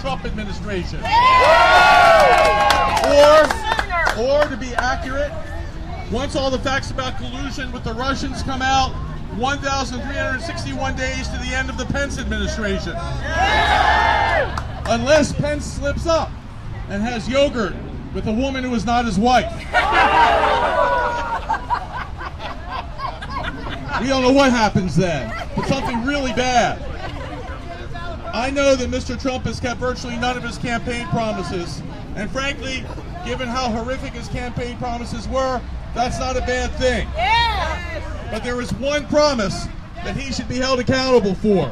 Trump administration. Or to be accurate, once all the facts about collusion with the Russians come out, 1,361 days to the end of the Pence administration. Unless Pence slips up and has yogurt with a woman who is not his wife. We don't know what happens then, but something really bad. I know that Mr. Trump has kept virtually none of his campaign promises, and frankly, given how horrific his campaign promises were, that's not a bad thing. But there was one promise that he should be held accountable for.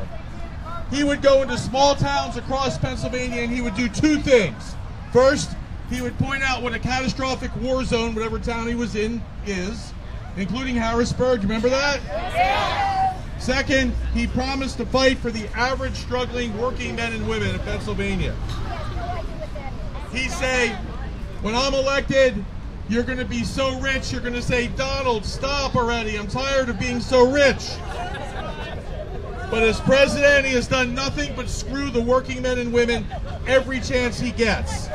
He would go into small towns across Pennsylvania and he would do two things. First, he would point out what a catastrophic war zone, whatever town he was in, is, including Harrisburg. Remember that? Second, he promised to fight for the average struggling working men and women in Pennsylvania. He'd say, when I'm elected, you're going to be so rich, you're going to say, Donald, stop already. I'm tired of being so rich. But as president, he has done nothing but screw the working men and women every chance he gets.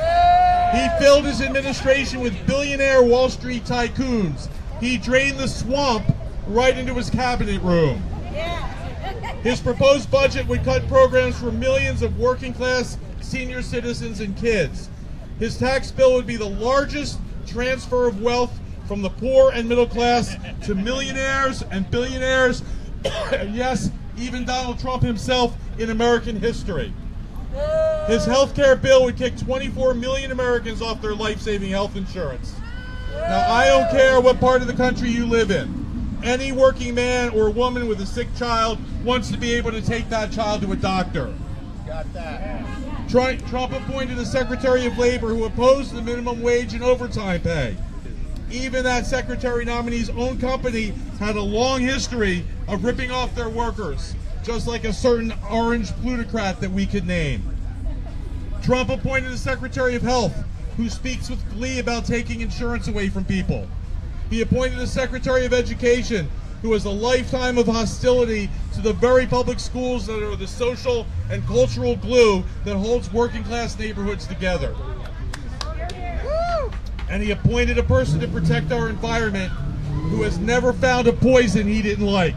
He filled his administration with billionaire Wall Street tycoons. He drained the swamp right into his cabinet room. His proposed budget would cut programs for millions of working class senior citizens and kids. His tax bill would be the largest transfer of wealth from the poor and middle class to millionaires and billionaires, and yes, even Donald Trump himself in American history. His health care bill would kick 24 million Americans off their life-saving health insurance. Now, I don't care what part of the country you live in. Any working man or woman with a sick child wants to be able to take that child to a doctor. Got that. Trump appointed a Secretary of Labor who opposed the minimum wage and overtime pay. Even that Secretary nominee's own company had a long history of ripping off their workers, just like a certain orange plutocrat that we could name. Trump appointed a Secretary of Health who speaks with glee about taking insurance away from people. He appointed a Secretary of Education who has a lifetime of hostility to the very public schools that are the social and cultural glue that holds working class neighborhoods together. And he appointed a person to protect our environment who has never found a poison he didn't like.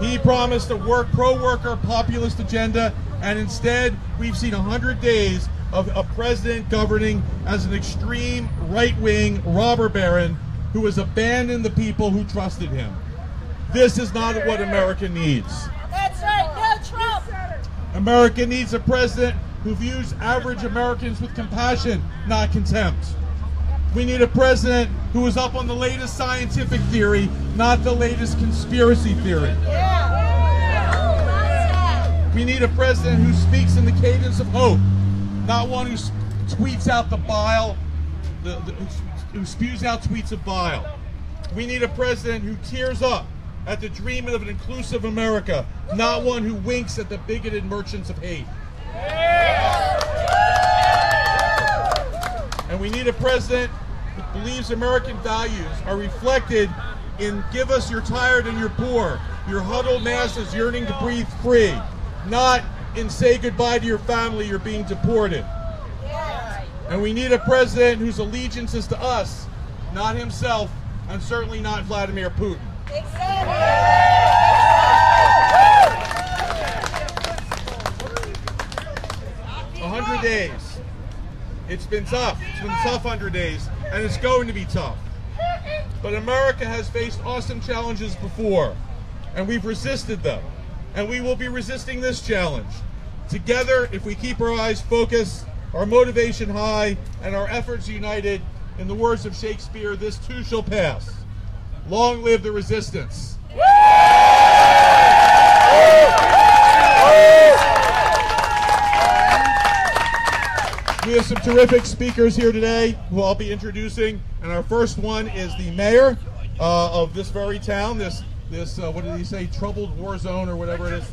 He promised a pro-worker populist agenda, and instead we've seen 100 days of a president governing as an extreme right-wing robber baron who has abandoned the people who trusted him. This is not what America needs. That's right, no Trump! America needs a president who views average Americans with compassion, not contempt. We need a president who is up on the latest scientific theory, not the latest conspiracy theory. We need a president who speaks in the cadence of hope, not one who tweets out the bile, who spews out tweets of bile. We need a president who tears up at the dream of an inclusive America, not one who winks at the bigoted merchants of hate. And we need a president who believes American values are reflected in give us your tired and your poor, your huddled masses yearning to breathe free, not in say goodbye to your family, you're being deported. And we need a president whose allegiance is to us, not himself, and certainly not Vladimir Putin. 100 days. It's been tough. It's been a tough 100 days, and it's going to be tough. But America has faced awesome challenges before, and we've resisted them. And we will be resisting this challenge. Together, if we keep our eyes focused, our motivation high, and our efforts united, in the words of Shakespeare, this too shall pass. Long live the resistance. We have some terrific speakers here today who I'll be introducing, and our first one is the mayor of this very town, this what did he say, troubled war zone or whatever it is,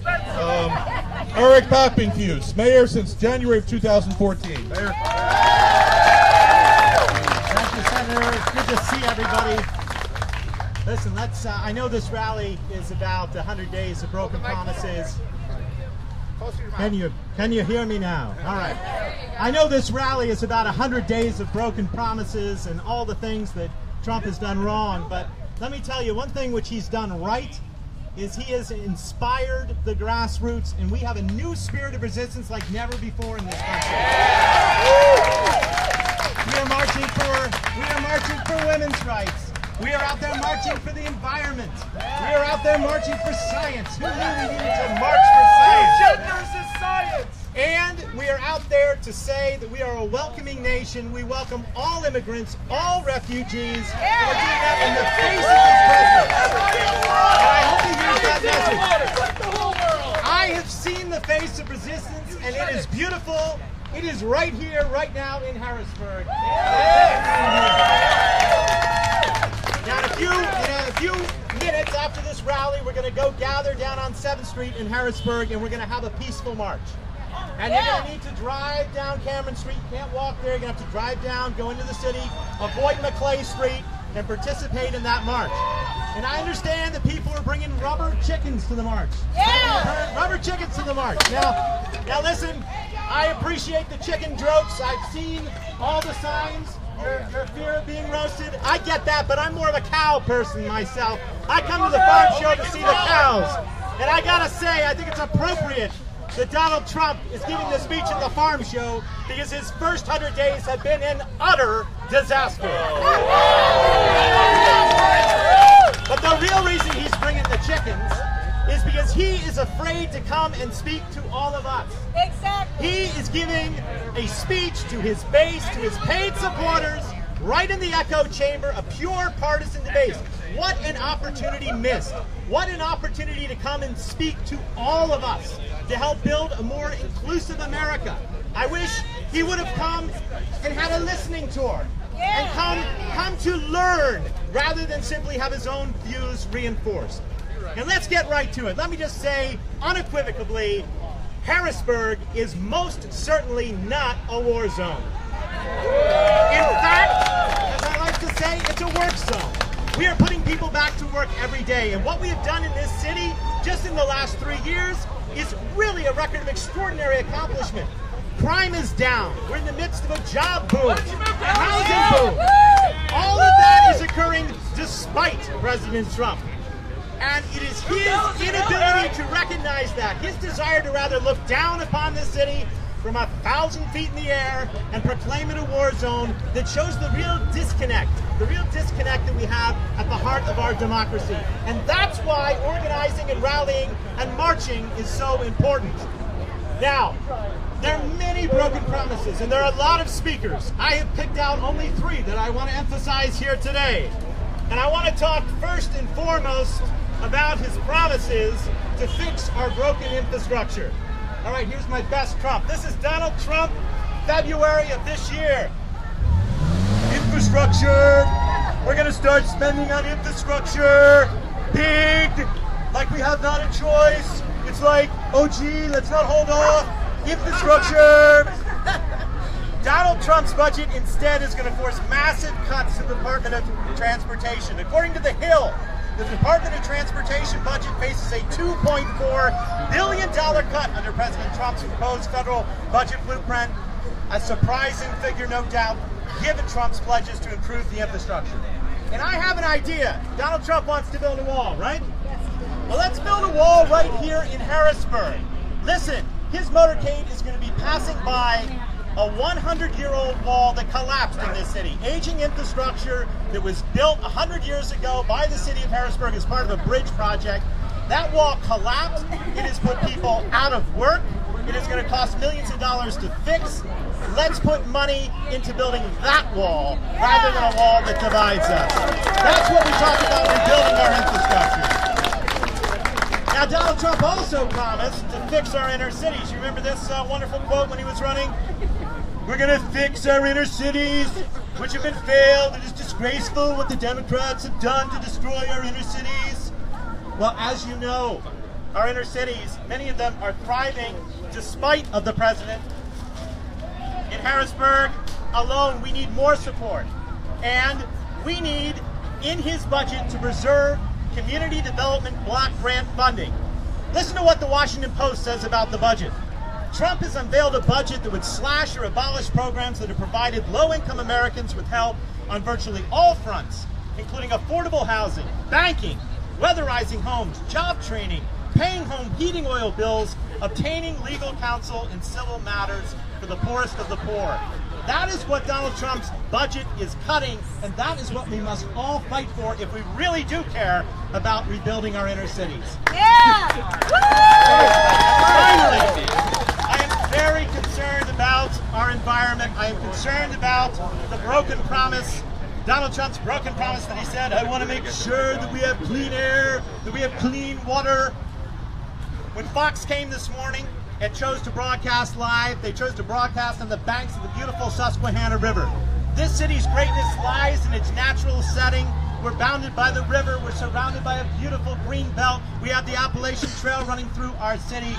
Eric Papenfuse, mayor since January of 2014. Mayor. Thank you, Senator. It's good to see everybody. Listen, I know this rally is about 100 days of broken promises. Can you hear me now? All right. I know this rally is about 100 days of broken promises and all the things that Trump has done wrong, but let me tell you, one thing which he's done right is he has inspired the grassroots, and we have a new spirit of resistance like never before in this country. We are marching for women's rights. We are out there marching for the environment. We are out there marching for science. Who knew we needed to march for science? Genders is science. And we are out there to say that we are a welcoming nation. We welcome all immigrants, all refugees. And we're doing that in the face of this president. And I hope you hear that message. I have seen the face of resistance, and it is beautiful. It is right here, right now in Harrisburg. Now, in a few minutes after this rally, we're going to go gather down on 7th Street in Harrisburg, and we're going to have a peaceful march. And you're going to need to drive down Cameron Street. You can't walk there. You're going to have to drive down, go into the city, avoid McClay Street, and participate in that march. And I understand that people are bringing rubber chickens to the march. Yeah! Rubber chickens to the march. Now listen, I appreciate the chicken jokes. I've seen all the signs. Your fear of being roasted. I get that, but I'm more of a cow person myself. I come to the farm show to see the cows. And I gotta say, I think it's appropriate that Donald Trump is giving the speech at the farm show because his first 100 days have been an utter disaster. But the real reason he's bringing the chickens is because he is afraid to come and speak to all of us. Exactly. He is giving a speech to his base, to his paid supporters, right in the echo chamber, a pure partisan debate. What an opportunity missed. What an opportunity to come and speak to all of us, to help build a more inclusive America. I wish he would have come and had a listening tour and come to learn rather than simply have his own views reinforced. And let's get right to it. Let me just say unequivocally, Harrisburg is most certainly not a war zone. In fact, as I like to say, it's a work zone. We are putting people back to work every day, and what we have done in this city just in the last 3 years is really a record of extraordinary accomplishment. Crime is down. We're in the midst of a job boom, housing boom. All of that is occurring despite President Trump. And it is his inability to recognize that, his desire to rather look down upon this city from 1,000 feet in the air and proclaim it a war zone, that shows the real disconnect that we have at the heart of our democracy. And that's why organizing and rallying and marching is so important. Now, there are many broken promises, and there are a lot of speakers. I have picked out only 3 that I want to emphasize here today. And I want to talk first and foremost about his promises to fix our broken infrastructure. All right, here's my best Trump. This is Donald Trump, February of this year. Infrastructure. We're going to start spending on infrastructure. Big. Like we have not a choice. It's like, oh gee, let's not hold off. Infrastructure. Donald Trump's budget instead is going to force massive cuts to the Department of Transportation. According to The Hill, the Department of Transportation budget faces a $2.4 billion cut under President Trump's proposed federal budget blueprint. A surprising figure, no doubt, given Trump's pledges to improve the infrastructure. And I have an idea. Donald Trump wants to build a wall, right? Well, let's build a wall right here in Harrisburg. Listen, his motorcade is going to be passing by a 100-year-old wall that collapsed in this city. Aging infrastructure that was built 100 years ago by the city of Harrisburg as part of a bridge project. That wall collapsed. It has put people out of work. It is going to cost millions of dollars to fix. Let's put money into building that wall rather than a wall that divides us. That's what we talk about when building our infrastructure. Now, Donald Trump also promised to fix our inner cities. You remember this wonderful quote when he was running? We're going to fix our inner cities, which have been failed. It is disgraceful what the Democrats have done to destroy our inner cities. Well, as you know, our inner cities, many of them are thriving despite of the president. In Harrisburg alone, we need more support. And we need, in his budget, to preserve community development block grant funding. Listen to what the Washington Post says about the budget. Trump has unveiled a budget that would slash or abolish programs that have provided low-income Americans with help on virtually all fronts, including affordable housing, banking, weatherizing homes, job training, paying home heating oil bills, obtaining legal counsel in civil matters for the poorest of the poor. That is what Donald Trump's budget is cutting, and that is what we must all fight for if we really do care about rebuilding our inner cities. Yeah! Finally, I am very concerned about our environment. I am concerned about the broken promise, Donald Trump's broken promise that he said, I want to make sure that we have clean air, that we have clean water. When Fox came this morning and chose to broadcast live, they chose to broadcast on the banks of the beautiful Susquehanna River. This city's greatness lies in its natural setting. We're bounded by the river. We're surrounded by a beautiful green belt. We have the Appalachian Trail running through our city.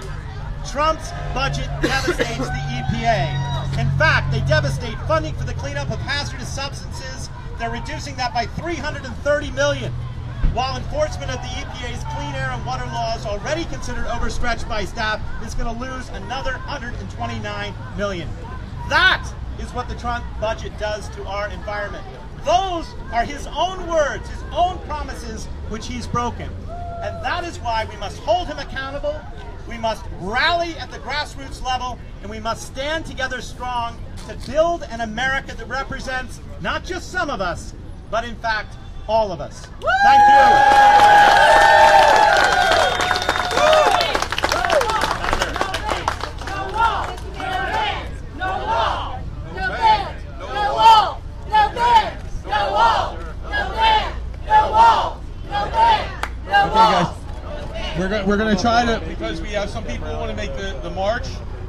Trump's budget devastates the EPA. In fact, they devastate funding for the cleanup of hazardous substances. They're reducing that by $330 million, while enforcement of the EPA's clean air and water laws, already considered overstretched by staff, is going to lose another $129 million. That is what the Trump budget does to our environment. Those are his own words, his own promises, which he's broken. And that is why we must hold him accountable, we must rally at the grassroots level, and we must stand together strong to build an America that represents not just some of us, but in fact, all of us. Thank We're going to try to, because we have some people who want to make the march,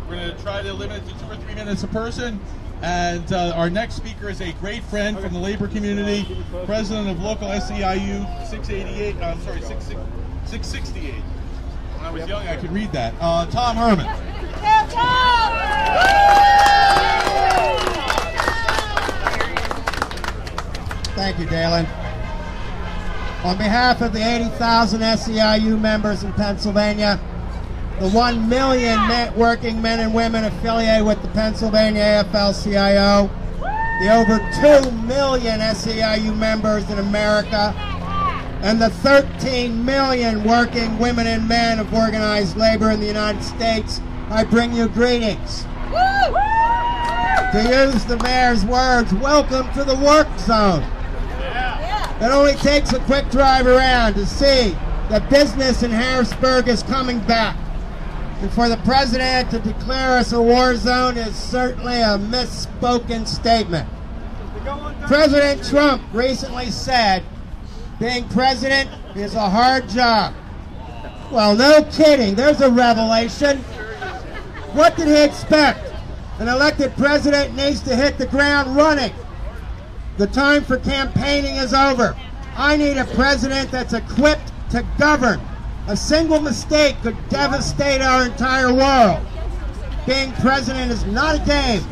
we're going to try to limit it to 2 or 3 minutes a person. And our next speaker is a great friend from the labor community, president of local SEIU 668. When I was young, I could read that. Tom Herman. Thank you, Dalen. On behalf of the 80,000 SEIU members in Pennsylvania, the 1 million working men and women affiliated with the Pennsylvania AFL-CIO, the over 2 million SEIU members in America, and the 13 million working women and men of organized labor in the United States, I bring you greetings. To use the mayor's words, welcome to the work zone. It only takes a quick drive around to see that business in Harrisburg is coming back. And for the president to declare us a war zone is certainly a misspoken statement. President Trump recently said, being president is a hard job. Well, no kidding, there's a revelation. What did he expect? An elected president needs to hit the ground running. The time for campaigning is over. I need a president that's equipped to govern. A single mistake could devastate our entire world. Being president is not a game,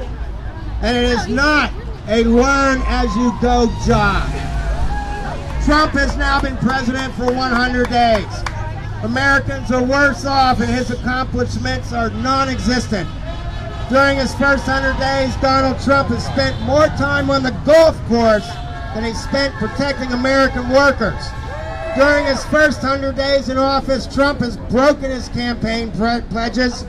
and it is not a learn-as-you-go job. Trump has now been president for 100 days. Americans are worse off, and his accomplishments are non-existent. During his first 100 days, Donald Trump has spent more time on the golf course than he spent protecting American workers. During his first 100 days in office, Trump has broken his campaign pledges.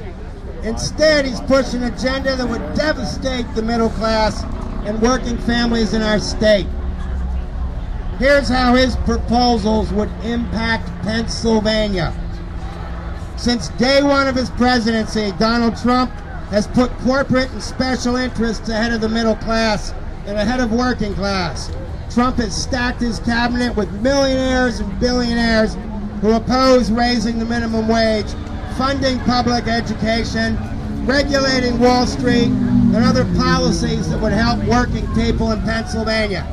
Instead, he's pushed an agenda that would devastate the middle class and working families in our state. Here's how his proposals would impact Pennsylvania. Since day one of his presidency, Donald Trump has put corporate and special interests ahead of the middle class and ahead of working class. Trump has stacked his cabinet with millionaires and billionaires who oppose raising the minimum wage, funding public education, regulating Wall Street, and other policies that would help working people in Pennsylvania.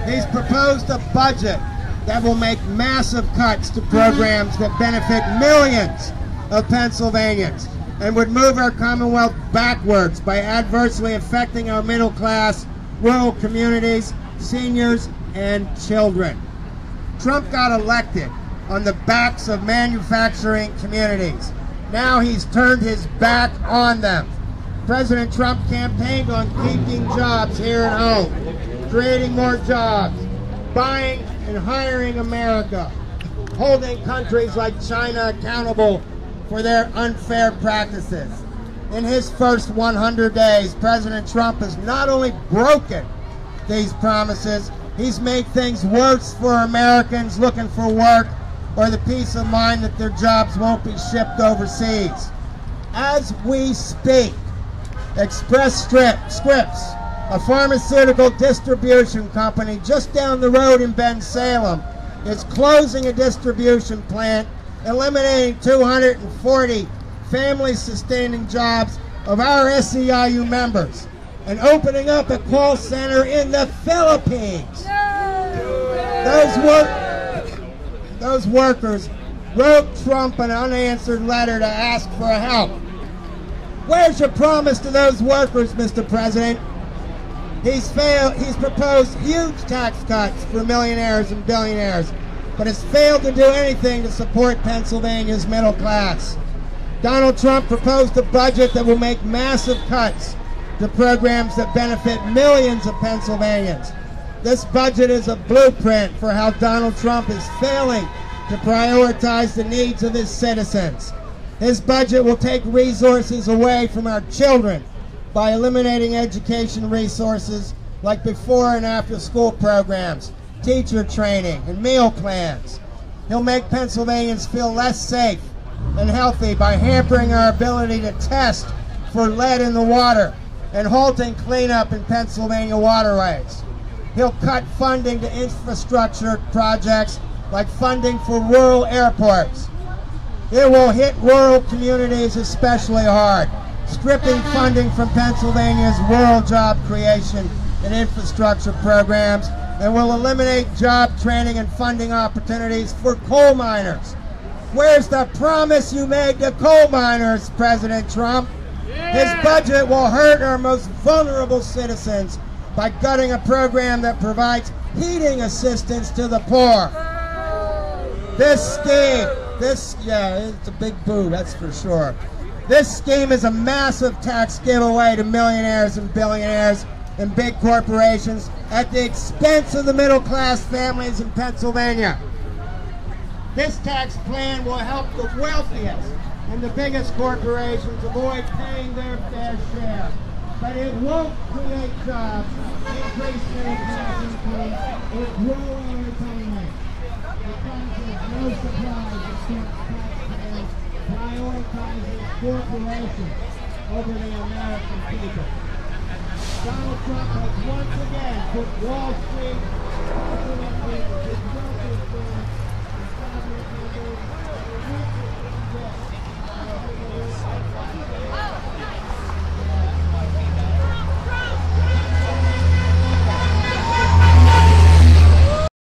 He's proposed a budget that will make massive cuts to programs that benefit millions of Pennsylvanians and would move our Commonwealth backwards by adversely affecting our middle class, rural communities, seniors, and children. Trump got elected on the backs of manufacturing communities. Now he's turned his back on them. President Trump campaigned on keeping jobs here at home, creating more jobs, buying and hiring America, holding countries like China accountable for their unfair practices. In his first 100 days, President Trump has not only broken these promises, he's made things worse for Americans looking for work or the peace of mind that their jobs won't be shipped overseas. As we speak, Express Scripts, a pharmaceutical distribution company just down the road in Bensalem, is closing a distribution plant, eliminating 240 family-sustaining jobs of our SEIU members, and opening up a call center in the Philippines. Those workers wrote Trump an unanswered letter to ask for help. Where's your promise to those workers, Mr. President? He's proposed huge tax cuts for millionaires and billionaires, but has failed to do anything to support Pennsylvania's middle class. Donald Trump proposed a budget that will make massive cuts to programs that benefit millions of Pennsylvanians. This budget is a blueprint for how Donald Trump is failing to prioritize the needs of his citizens. His budget will take resources away from our children by eliminating education resources like before and after school programs, teacher training, and meal plans. He'll make Pennsylvanians feel less safe and healthy by hampering our ability to test for lead in the water and halting cleanup in Pennsylvania waterways. He'll cut funding to infrastructure projects like funding for rural airports. It will hit rural communities especially hard, stripping funding from Pennsylvania's rural job creation and infrastructure programs, and will eliminate job training and funding opportunities for coal miners. Where's the promise you made to coal miners, President Trump? His budget will hurt our most vulnerable citizens by gutting a program that provides heating assistance to the poor. This scheme, it's a big boo, that's for sure. This scheme is a massive tax giveaway to millionaires and billionaires and big corporations at the expense of the middle-class families in Pennsylvania. This tax plan will help the wealthiest and the biggest corporations avoid paying their fair share. But it won't create jobs, increase middle-class income, or grow our economy. It comes as no surprise that Trump's taxpayers prioritizes corporations over the American people. Donald Trump has once again put Wall Street, corporate people, his wealthiest firms, and cabinet members,